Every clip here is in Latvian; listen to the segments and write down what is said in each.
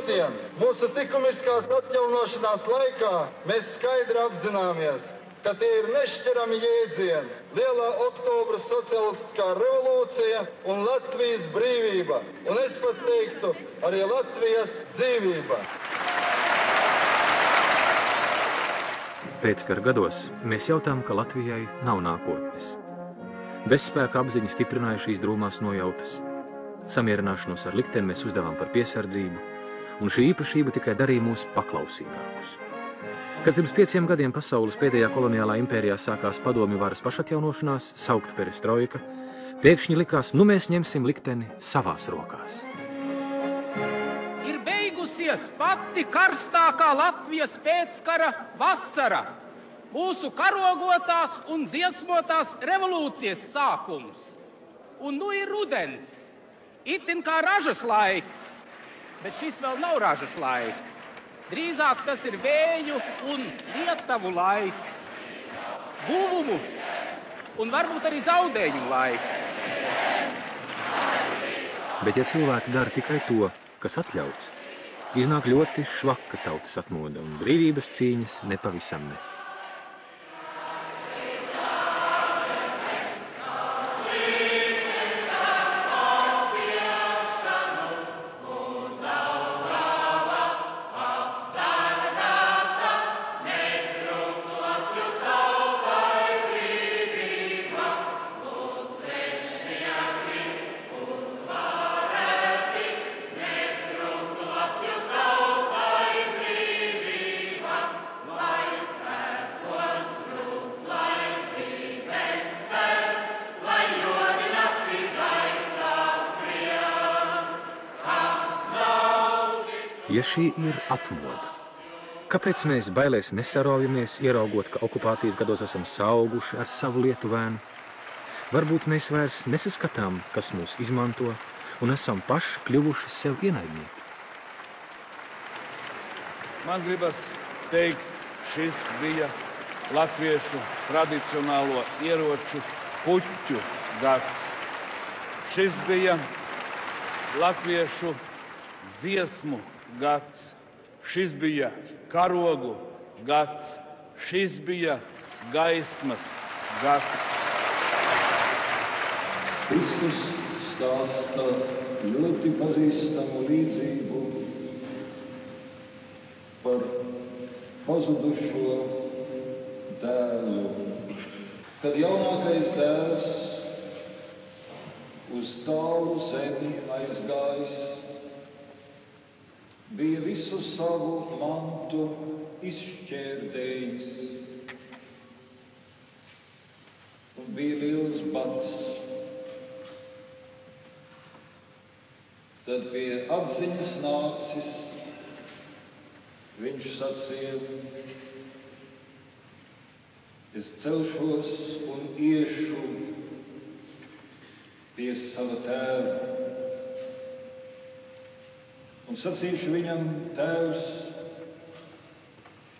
Šodien, mūsu likumiskās atjaunošanās laikā, mēs skaidri apzināmies, ka tie ir nešķirami jēdzieni - Lielā oktobra socialistiskā revolūcija un Latvijas brīvība, un es pat teiktu, arī Latvijas dzīvība. Pēckara gados mēs jautām, ka Latvijai nav nākotnes. Bezspēka apziņa stiprināja šīs drūmās nojautas. Samierināšanos ar likteni mēs uzdevām par piesardzību, un šī īpašība tikai darīja mūs paklausīgākus. Kad pirms 5 gadiem pasaules pēdējā koloniālā impērijā sākās padomju varas pašatjaunošanās, saukta perestroika, pēkšņi likās, nu mēs ņemsim likteni savās rokās. Ir beigusies pati karstākā Latvijas pēckara vasara, mūsu karogotās un dziesmotās revolūcijas sākums. Un nu ir rudens, itin kā ražas laiks, bet šis vēl nav ražas laiks. Drīzāk tas ir vēju un lietavu laiks, guvumu un varbūt arī zaudējumu laiks. Bet ja cilvēki dara tikai to, kas atļauts, iznāk ļoti švaka tautas atmoda un brīvības cīņas nepavisam ne. Ja šī ir atmoda, kāpēc mēs bailēs nesaraujamies, ieraugot, ka okupācijas gados esam sauguši ar savu lietuvēnu? Varbūt mēs vairs nesaskatām, kas mūs izmanto, un esam paši kļuvuši sev ienaidnieki. Man gribas teikt, šis bija latviešu tradicionālo ieroču puķu gads. Šis bija latviešu dziesmu gads, šis bija karogu gads, šis bija gaismas gads. Kristus stāsta ļoti pazīstamu līdzību par pazudušo dēlu. Kad jaunākais dēls uz tālu zemi aizgājis, bija visu savu mantu izšķērdējis, un bija liels bats. Tad pie atziņas nācis, viņš sacīja: es celšos un iešu pie sava tēva. Un sacīšu viņam: tēvs,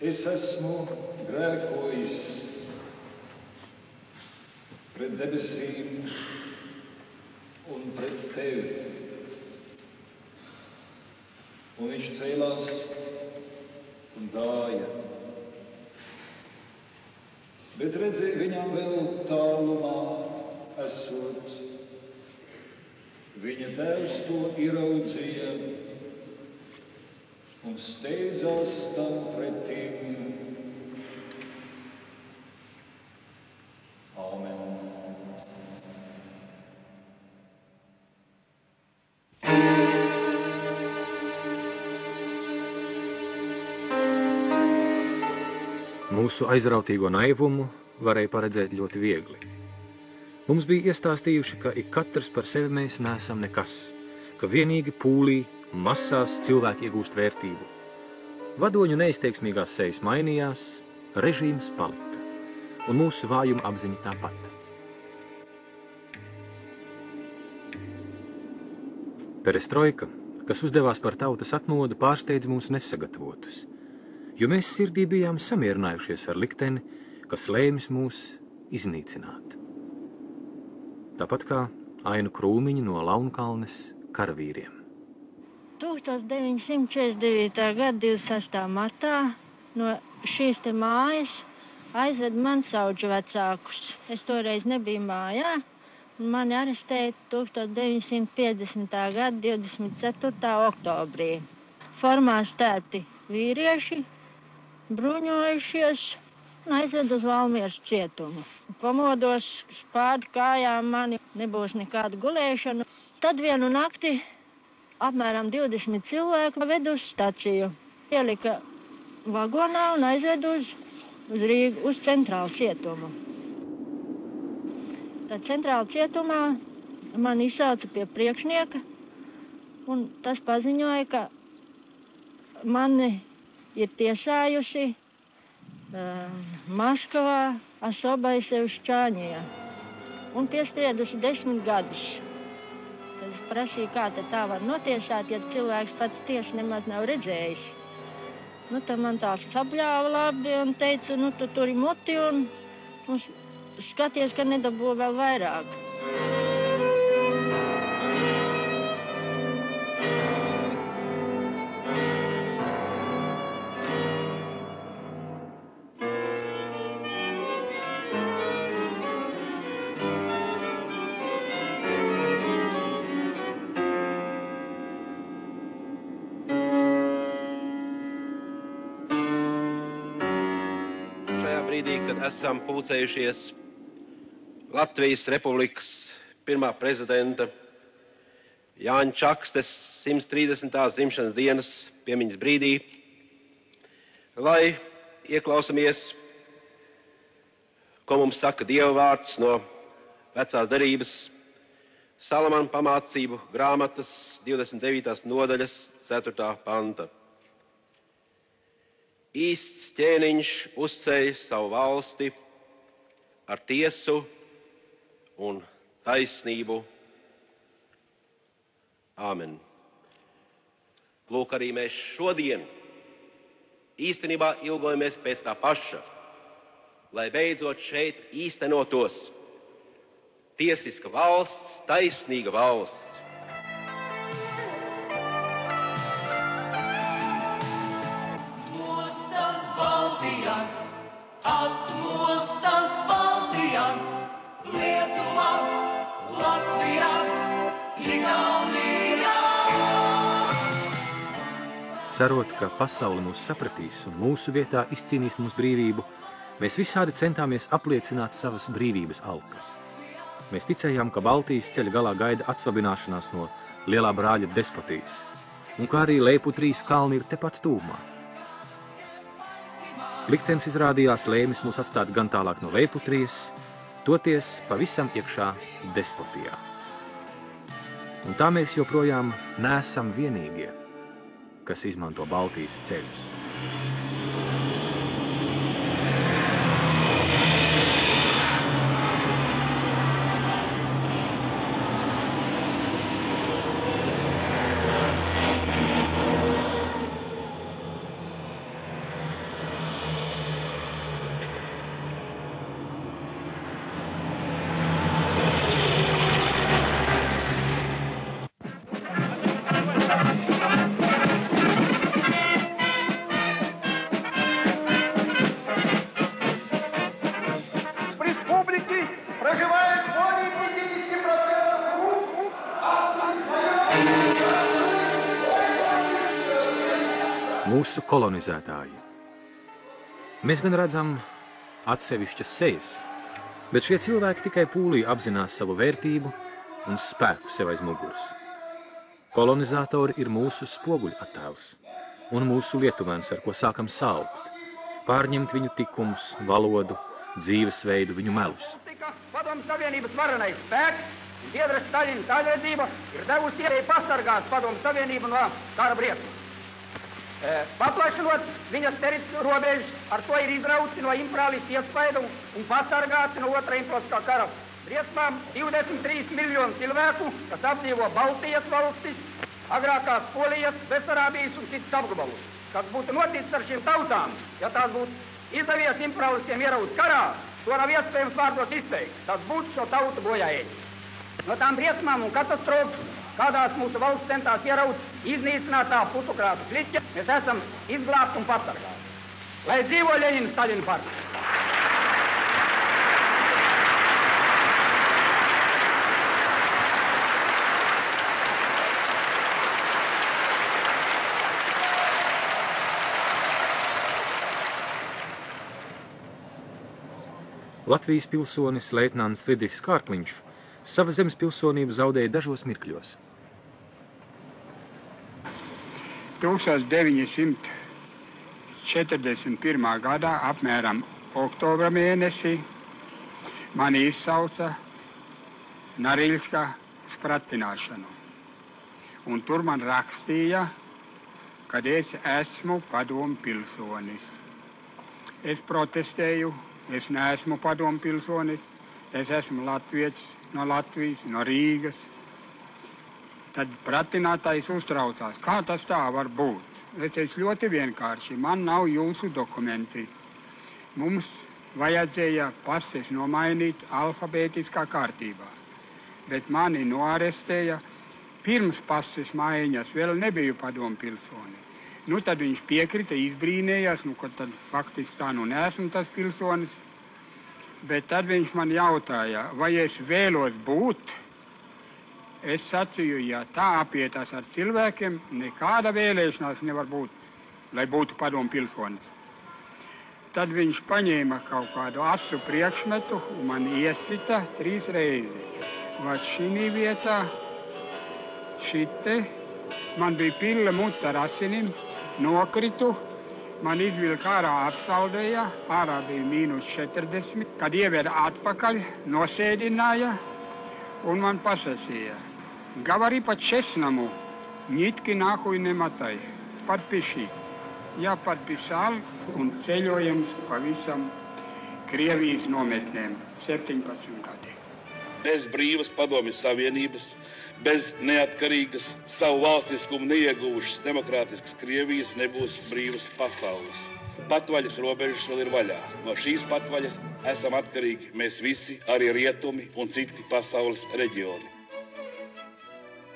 es esmu grēkojis pret debesīm un pret tevi. Un viņš cēlās un gāja. Bet redzēja, viņam vēl tālumā esot. Viņa tēvs to ieraudzīja un steidzās tam pretīm. Āmen. Mūsu aizrautīgo naivumu varēja paredzēt ļoti viegli. Mums bija iestāstījuši, ka ik katrs par sevi mēs neesam nekas, ka vienīgi pūlī masās cilvēki iegūst vērtību. Vadoņu neizteiksmīgās sejas mainījās, režīms palika, un mūsu vājuma apziņa tāpat. Perestroika, kas uzdevās par tautas atmodu, pārsteidz mūs nesagatavotus, jo mēs sirdī bijām samierinājušies ar likteni, kas lēmis mūs iznīcināt. Tāpat kā ainu krūmiņi no Launkalnes karavīriem. 1949. gada 26. martā no šīs te mājas aizved mansauģu vecākus. Es toreiz nebiju mājā, un mani arestēja 1950. gada 24. oktobrī. Formās tērpti vīrieši, bruņojušies, un aizved uz Valmieras cietumu. Pamodos, spārdu kājām mani, nebūs nekāda gulēšana. Tad vienu nakti apmēram 20 cilvēku ved uz staciju. Ielika vagonā un aizved uz Rīgu, uz centrālu cietumu. Tad centrāla cietumā mani izsauca pie priekšnieka, un tas paziņoja, ka mani ir tiesājusi Maskavā Особое Sevšķāņijā un piespriedusi 10 gadus. Tad es prasīju, kā tā var notiesāt, ja cilvēks pats tieši nemaz nav redzējis. Tad man tās sabļāva labi un teica, tu turi muti un skaties, ka nedabū vēl vairāk. Kad esam pulcējušies Latvijas Republikas pirmā prezidenta Jāņa Čakstes 130. dzimšanas dienas piemiņas brīdī, lai ieklausamies, ko mums saka Dieva vārds no Vecās derības Salamana pamācību grāmatas 29. nodaļas 4. panta. Īsts ķēniņš uzceļ savu valsti ar tiesu un taisnību. Āmen. Lūk, arī mēs šodien īstenībā ilgojamies pēc tā paša, lai beidzot šeit īstenotos tiesiska valsts, taisnīga valsts. Atmostas Baltijā, Lietuvā, Latvijā, Igaunijā. Cerot, ka pasaule mūs sapratīs un mūsu vietā izcīnīs mums brīvību, mēs visādi centāmies apliecināt savas brīvības alkas. Mēs ticējām, ka Baltijas ceļa galā gaida atsvabināšanās no lielā brāļa despotijas, un kā arī Leiputrijas kalni ir tepat tūmā. Liktenis izrādījās lēmis mūs atstāt gan tālāk no Leiputrijas, toties pavisam iekšā despotijā. Un tā mēs joprojām neesam vienīgie, kas izmanto Baltijas ceļus. Mūsu kolonizētāji. Mēs gan redzam atsevišķas sejas, bet šie cilvēki tikai pūlī apzinās savu vērtību un spēku sev aiz muguras. Kolonizatori ir mūsu spoguļattēls un mūsu lietuvēns, ar ko sākam saukt, pārņemt viņu tikumus, valodu, dzīvesveidu, viņu melus. Padomju Savienības varenais spēks, biedrs Staļina tāļredzība ir devusi iespēju pasargāt Padomju Savienību no kara briesmas. Paplašinot viņas teritorijas robežas, ar to ir izrauti no imperialistu iespaidu un pasargāti no otrā imperialistiskā kara briesmām 23 miljonu cilvēku, kas apdzīvo Baltijas valstis, agrākās Polijas, Besarābijas un citas apgabalus. Kas būtu noticis ar šīm tautām, ja tās būtu izdevies imperialistiem ieraut karā, to nav iespējams vārdos izteikt. Tas būtu šo tautu bojāēji. No tām briesmām un katastrofas kādās mūsu valsts centās ieraut iznīcinātā putukrāta kliķa, mēs esam izglābti un pasargāti. Lai dzīvo Ļeņina Staļina partija! Latvijas pilsonis leitnants Friedrichs Kārkliņš sava zemes pilsonību zaudēja dažos mirkļos. 1941. gadā apmēram oktobra mēnesī mani izsauca Nariļskā uz pratināšanu. Un tur man rakstīja, kad es esmu padomu pilsonis. Es protestēju. Es neesmu padomu pilsonis, es esmu latvietis no Latvijas, no Rīgas. Tad pratinātājs uztraucās, kā tas tā var būt. Es teicu ļoti vienkārši, man nav jūsu dokumenti. Mums vajadzēja pases nomainīt alfabētiskā kārtībā, bet mani noarestēja pirms pases maiņas, vēl nebiju padomu pilsonis. Nu, tad viņš piekrita, izbrīnējās, ka tad faktiski tā neesmu tas pilsonis. Bet tad viņš man jautāja, vai es vēlos būt. Es sacīju, ja tā apietās ar cilvēkiem, nekāda vēlēšanās nevar būt, lai būtu padomu pilsonis. Tad viņš paņēma kaut kādu asu priekšmetu un man iesita 3 reizes. Vai šī vietā, šite, man bija pilla muta ar asinim, nokritu, man izvilka ārā apsaldēja, ārā bija -40, kad ieveda atpakaļ, nosēdināja un man pasacīja. Gavari pat česnamu, nitki nahuj nematai, подпиши. Ja подписал un ceļojums pavisam Krievijas nometnēm 17 gadi. Bez brīvas padomju savienības, bez neatkarīgas, savu valstiskumu neieguvušas demokrātiskas Krievijas nebūs brīvas pasaules. Patvaļas robežas vēl ir vaļā. No šīs patvaļas esam atkarīgi mēs visi, arī rietumi un citi pasaules reģioni.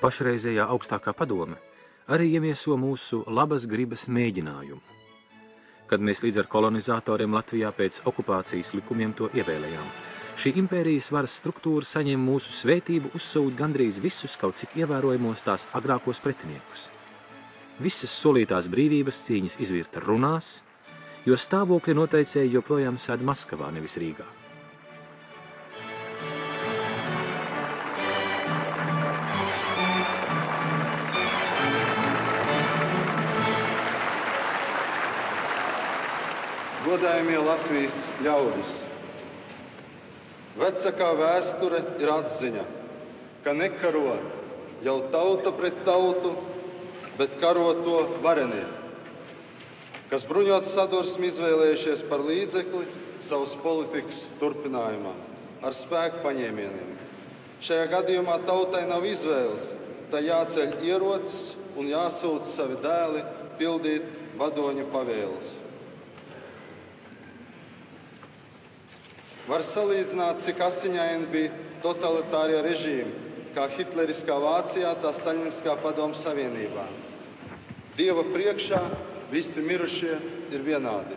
Pašreizējā augstākā padome arī iemieso mūsu labas gribas mēģinājumu, kad mēs līdz ar kolonizatoriem Latvijā pēc okupācijas likumiem to ievēlējām. Šī impērijas varas struktūra saņem mūsu svētību uzsūt gandrīz visus kaut cik ievērojamos tās agrākos pretiniekus. Visas solītās brīvības cīņas izvirta runās, jo stāvokļa noteicēji joprojām sēd Maskavā, nevis Rīgā. Godājamie Latvijas ļaudis! Vecākā vēsture ir atziņa, ka nekaro jau tauta pret tautu, bet karo to varenie, kas bruņotas sadursmi izvēlējušies par līdzekli savas politikas turpinājumā ar spēku paņēmieniem. Šajā gadījumā tautai nav izvēles, tā jāceļ ierocis un jāsūta savi dēli pildīt vadoņu pavēles. Var salīdzināt, cik asiņaini bija totalitārie režīmi, kā hitleriskā Vācijā, tā staļiniskā padomu savienībā. Dieva priekšā visi mirušie ir vienādi.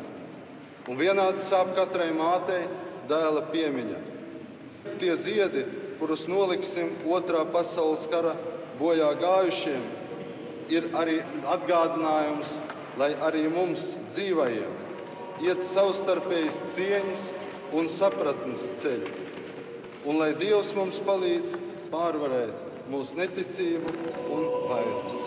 Un vienādi sāp katrai mātei dēla piemiņa. Tie ziedi, kurus noliksim Otrā pasaules kara bojā gājušiem, ir arī atgādinājums, lai arī mums dzīvajiem iet savstarpējas cieņas un sapratnes ceļu, un lai Dievs mums palīdz pārvarēt mūsu neticību un bailes.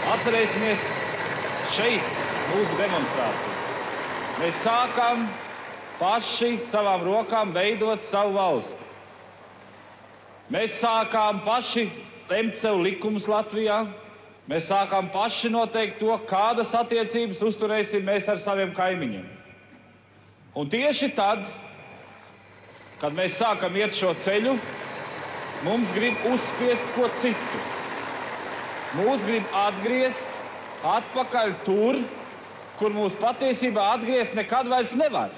Atcerēsimies šeit mūsu demonstrāciju. Mēs sākam paši savām rokām veidot savu valsti. Mēs sākām paši lemt sev likumus Latvijā. Mēs sākām paši noteikt to, kādas attiecības uzturēsim mēs ar saviem kaimiņiem. Un tieši tad, kad mēs sākam iet šo ceļu, mums grib uzspiest ko citu. Mūs grib atgriezt atpakaļ tur, kur mūs patiesībā atgriezt nekad vairs nevar.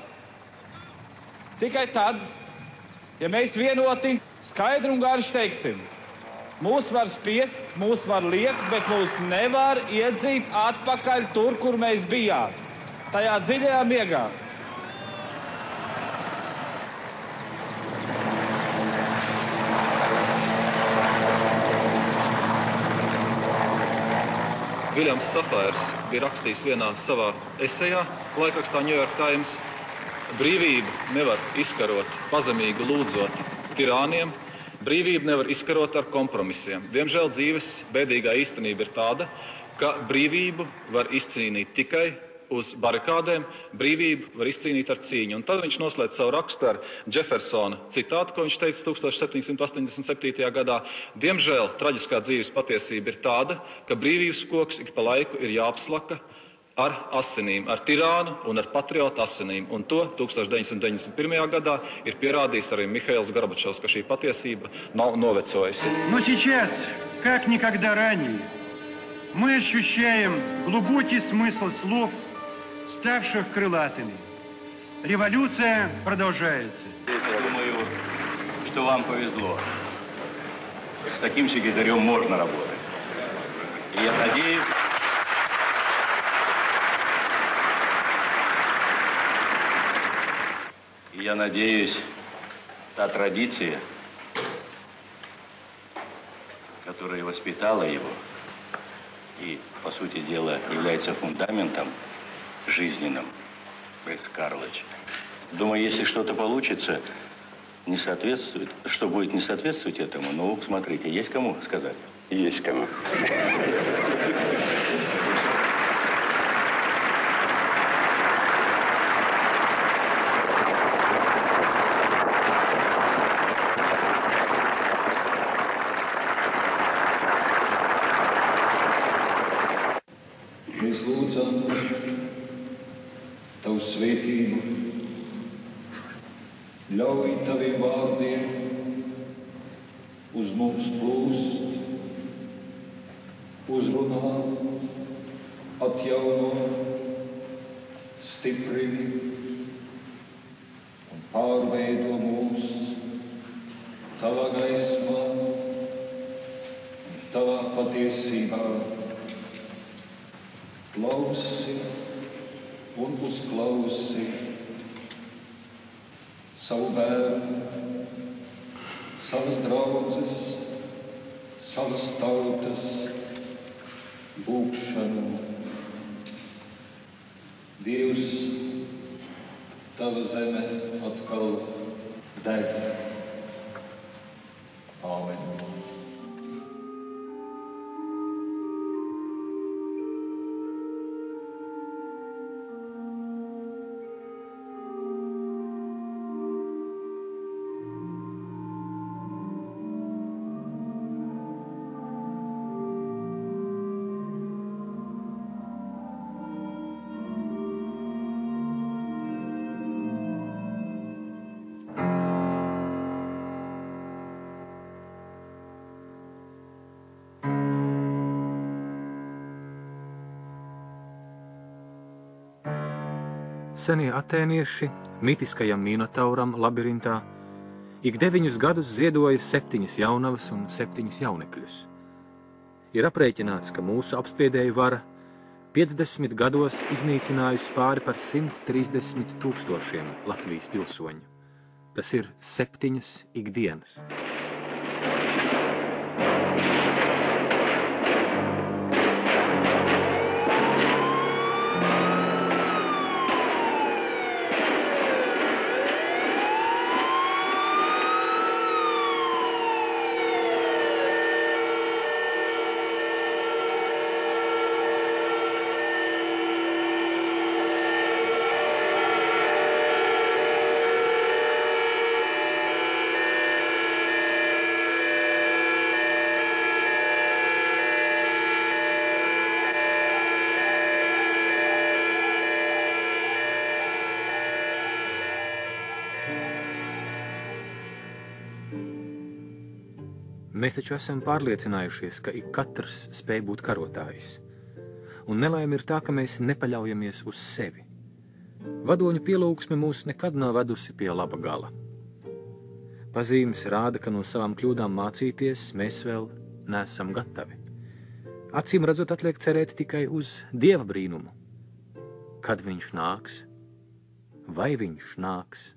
Tikai tad, ja mēs vienoti, skaidri un gaiši teiksim, mūs var spiest, mūs var liekt, bet mūs nevar iedzīt atpakaļ tur, kur mēs bijām, tajā dziļajā miegā. Viljams Safairs bija rakstījis vienā savā esejā, laikrakstā New York Times: brīvību nevar izkarot pazemīgi lūdzot tirāniem, brīvību nevar izkarot ar kompromisiem. Diemžēl dzīves bēdīgā īstenība ir tāda, ka brīvību var izcīnīt tikai uz barikādēm, brīvību var izcīnīt ar cīņu. Un tad viņš noslēdz savu rakstu ar Jeffersona citātu, ko viņš teica 1787. gadā. Diemžēl traģiskā dzīves patiesība ir tāda, ka brīvības koks ik pa laiku ir jāapslaka ar asinīm, ar tirānu un ar patriotu asinīm. Un to 1991. gadā ir pierādījis arī Mihails Gorbačovs, ka šī patiesība nav novecojusi. Но сейчас, как никогда ранее, мы ощущаем глубокий смысл слов, ставших крылатыми. Революция продолжается. Я думаю, что вам повезло. С таким секретарем можно работать. И я надеюсь, та традиция, которая воспитала его и, по сути дела, является фундаментом жизненным, Борис Карлович. Думаю, если что-то получится, не соответствует, что будет не соответствовать этому, ну, смотрите, есть кому сказать? Есть кому. Mēs lūdzam Tavu svētību, ļauj Taviem vārdiem uz mums plūst, uzrunā, atjauno, stiprini un pārveido mūs Tavā gaismā un Tavā patiesībā. Klausi un uzklausi savu bērnu, savas draudzes, savas tautas lūgšanu. Dievs, Tava zeme atkal deg. Āmen. Senie atēnieši mitiskajam Minotauram labirintā ik 9 gadus ziedoja 7 jaunavas un 7 jaunekļus. Ir aprēķināts, ka mūsu apspiedēju vara 50 gados iznīcinājusi pāri par 130 000 Latvijas pilsoņu. Tas ir 7 ikdienas. Mēs taču esam pārliecinājušies, ka ik katrs spēj būt karotājs. Un nelaime ir tā, ka mēs nepaļaujamies uz sevi. Vadoņu pielūgsme mūs nekad nav vedusi pie laba gala. Pazīmes rāda, ka no savām kļūdām mācīties mēs vēl neesam gatavi. Acīm redzot, atliek cerēt tikai uz Dieva brīnumu. Kad viņš nāks? Vai viņš nāks?